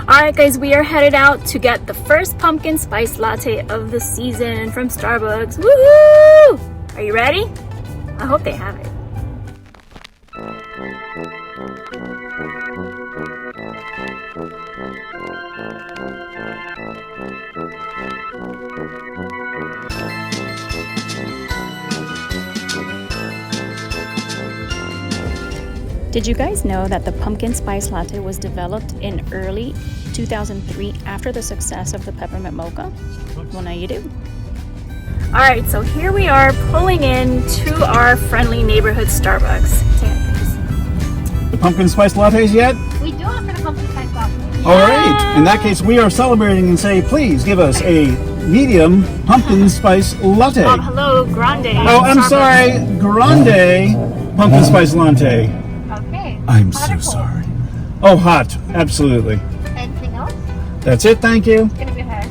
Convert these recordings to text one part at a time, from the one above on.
Alright guys, we are headed out to get the first pumpkin spice latte of the season from Starbucks. Woohoo! Are you ready? I hope they have it. Did you guys know that the pumpkin spice latte was developed in early 2003 after the success of the peppermint mocha? Well, now you do. Alright, so here we are pulling in to our friendly neighborhood Starbucks. The pumpkin spice lattes yet? We do offer the pumpkin spice latte. Alright, in that case we are celebrating and say please give us a medium pumpkin spice latte. Hello, grande. Oh, I'm sorry, grande pumpkin spice latte. Okay. I'm so sorry. Oh, hot, absolutely. Anything else? That's it, thank you. It's gonna be hard.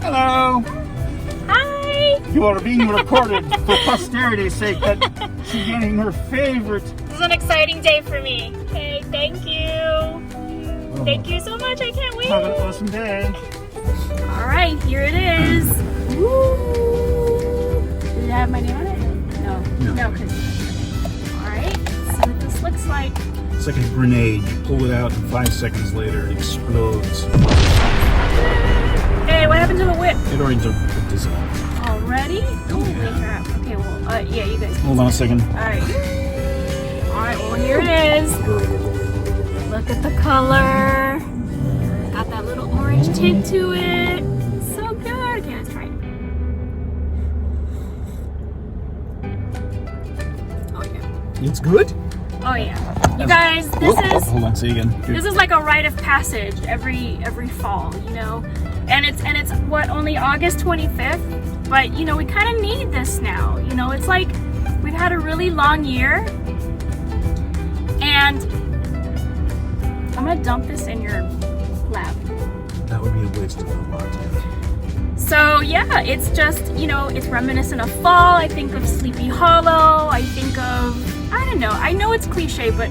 Hello. Hi! You are being recorded for posterity's sake that she's getting her favorite. This is an exciting day for me. Okay, thank you. Thank you so much, I can't wait. Have an awesome day. Alright, here it is. Woo! Does it have my name on it? No. No, because... Alright, so this looks like... It's like a grenade. You pull it out and 5 seconds later it explodes. Hey, what happened to the whip? It already dissolved. Already? Oh, yeah. Crap. Okay, well, yeah, you guys. Hold on a second. Alright. Alright, well, here it is. Look at the color. Got that little orange tint to it. So good. Okay, let's try it. Oh, yeah. It's good? Oh, yeah. You guys, this is... Hold on, say again. Good. This is like a rite of passage every fall, you know? And it's what, only August 25th? But, you know, we kind of need this now. You know, it's like we've had a really long year. And I'm going to dump this in your lap. That would be a waste of a latte. So, yeah, it's just, you know, it's reminiscent of fall. I think of Sleepy Hollow. I think of, I don't know. I know it's cliche, but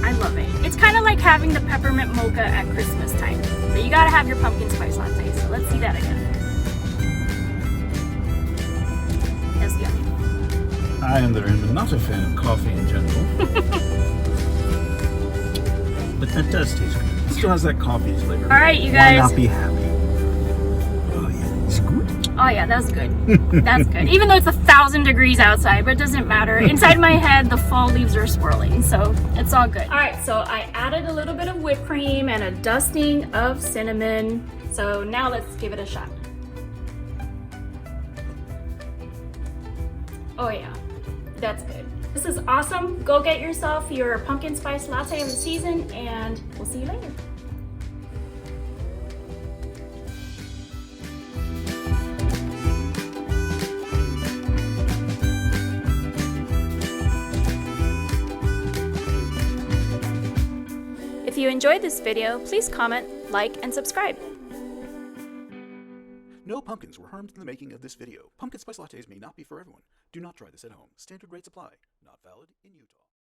I love it. It's kind of like having the peppermint mocha at Christmas time. So you gotta have your pumpkin spice latte. So let's see that again. That's yummy. I, on the other hand, am not a fan of coffee in general. But that does taste good. It still has that coffee flavor. All right, you guys. Why not be happy? Oh yeah, it's good. Oh yeah, that's good. That's good. Even though it's 1,000 degrees outside, but it doesn't matter. Inside my head, the fall leaves are swirling, so it's all good. All right, so I added a little bit of whipped cream and a dusting of cinnamon. So now let's give it a shot. Oh yeah, that's good. This is awesome. Go get yourself your pumpkin spice latte of the season, and we'll see you later. If you enjoyed this video, please comment, like, and subscribe. No pumpkins were harmed in the making of this video. Pumpkin spice lattes may not be for everyone. Do not try this at home. Standard rates apply. Not valid in Utah.